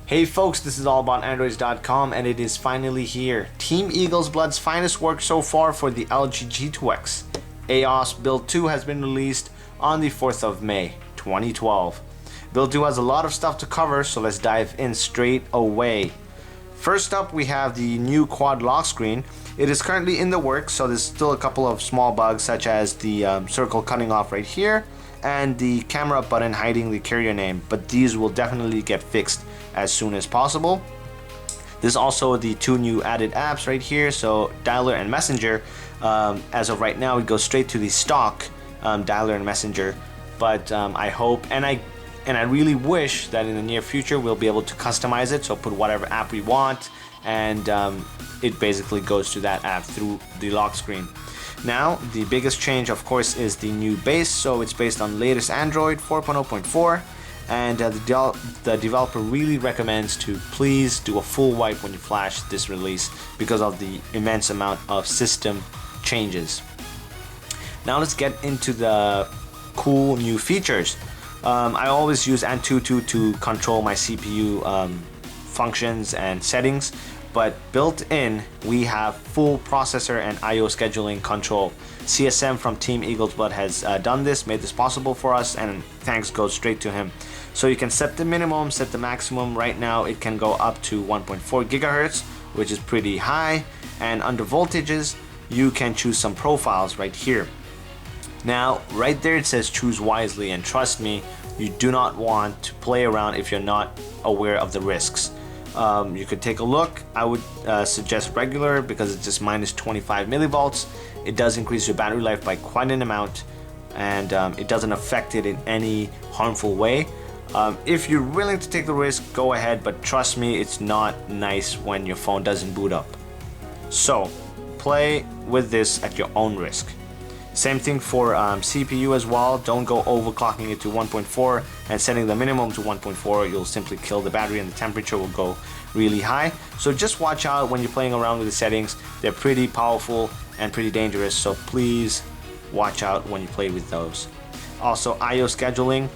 Hey folks, this is AllAboutAndroids.com and it is finally here. Team EaglesBlood's finest work so far for the LG G2x. AOSP Build 2 has been released on the 4th of May, 2012. Build 2 has a lot of stuff to cover, so let's dive in straight away. First up, we have the new quad lock screen. It is currently in the works, so there's still a couple of small bugs such as the circle cutting off right here and the camera button hiding the carrier name, but these will definitely get fixed as soon as possible. There's also the two new added apps right here, so Dialer and Messenger. As of right now, it goes straight to the stock Dialer and Messenger, but I hope and I really wish that in the near future we'll be able to customize it, so put whatever app we want, and it basically goes to that app through the lock screen. Now, the biggest change, of course, is the new base, so it's based on latest Android 4.0.4, and the developer really recommends to please do a full wipe when you flash this release because of the immense amount of system changes. Now let's get into the cool new features. I always use Antutu to control my CPU functions and settings, but built in we have full processor and IO scheduling control. CSM from Team EaglesBlood has done this, made this possible for us, and thanks goes straight to him. So you can set the minimum, set the maximum. Right now it can go up to 1.4 gigahertz, which is pretty high, and under voltages you can choose some profiles right here. Now right there it says choose wisely, and trust me, you do not want to play around if you're not aware of the risks. You could take a look. I would suggest regular because it's just minus 25 millivolts. It does increase your battery life by quite an amount, and it doesn't affect it in any harmful way. If you're willing to take the risk, go ahead, but trust me, it's not nice when your phone doesn't boot up. So play with this at your own risk. Same thing for CPU as well. Don't go overclocking it to 1.4 and setting the minimum to 1.4. You'll simply kill the battery and the temperature will go really high. So just watch out when you're playing around with the settings. They're pretty powerful and pretty dangerous, so please watch out when you play with those. Also, IO scheduling,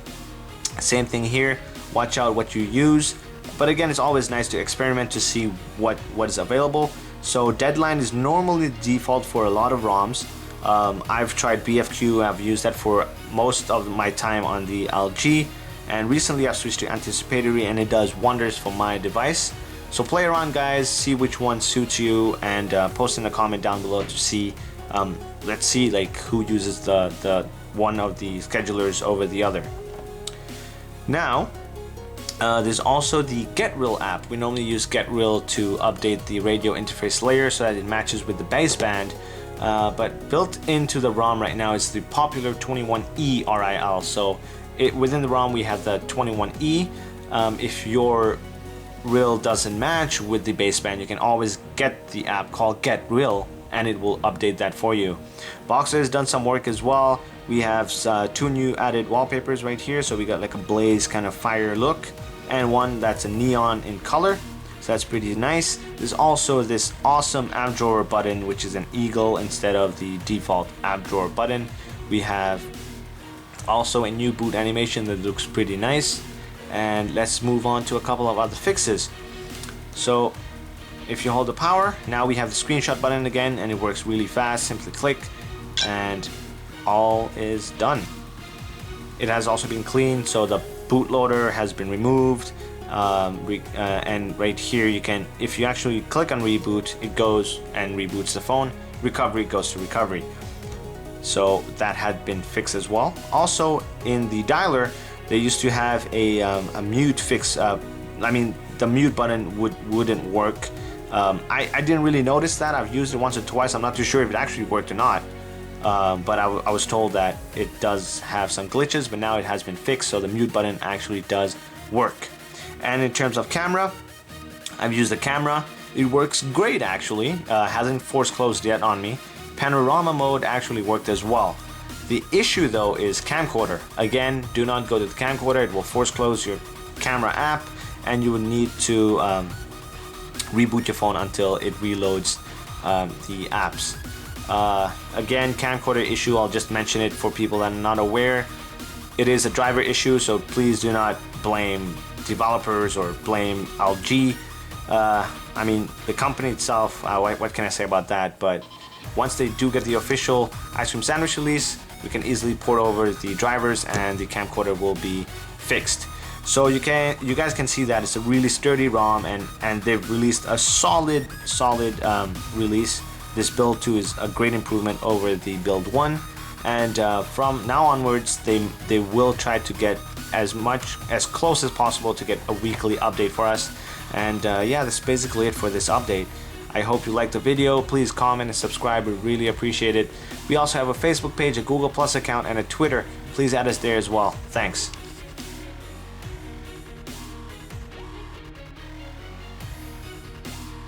same thing here. Watch out what you use, but again, it's always nice to experiment to see what is available. So deadline is normally the default for a lot of ROMs. I've tried BFQ, I've used that for most of my time on the LG, and recently I've switched to anticipatory and it does wonders for my device. So play around guys, see which one suits you, and post in a comment down below to see, let's see like who uses the one of the schedulers over the other. Now, there's also the GetReal app. We normally use GetReal to update the radio interface layer so that it matches with the baseband. But built into the ROM right now is the popular 21E RIL. So within the ROM we have the 21E. If your reel doesn't match with the baseband, you can always get the app called GetReal and it will update that for you. Boxer has done some work as well. We have two new added wallpapers right here. So we got like a blaze kind of fire look and one that's a neon in color. So that's pretty nice. There's also this awesome app drawer button, which is an eagle instead of the default app drawer button. We have also a new boot animation that looks pretty nice. And let's move on to a couple of other fixes. So if you hold the power, now we have the screenshot button again, and it works really fast. Simply click and all is done. It has also been cleaned, so the bootloader has been removed. And right here you can, if you actually click on reboot, it goes and reboots the phone. Recovery goes to recovery. So that had been fixed as well. Also in the dialer, they used to have a mute fix. I mean, the mute button wouldn't work. I didn't really notice that. I've used it once or twice. I'm not too sure if it actually worked or not. But I was told that it does have some glitches, but now it has been fixed, so the mute button actually does work. And in terms of camera, I've used the camera. It works great actually. Hasn't force closed yet on me. Panorama mode actually worked as well. The issue though is camcorder. Again, do not go to the camcorder. It will force close your camera app and you will need to reboot your phone until it reloads the apps. Again, camcorder issue, I'll just mention it for people that are not aware. It is a driver issue, so please do not blame developers or blame LG. I mean, the company itself, what can I say about that? But once they do get the official ice cream sandwich release, we can easily port over the drivers and the camcorder will be fixed. So you guys can see that it's a really sturdy ROM, and they've released a solid release. This build 2 is a great improvement over the build 1, and from now onwards they will try to get as close as possible to get a weekly update for us. And yeah, that's basically it for this update. I hope you liked the video. Please comment and subscribe, we really appreciate it. We also have a Facebook page, a Google Plus account, and a Twitter. Please add us there as well. Thanks.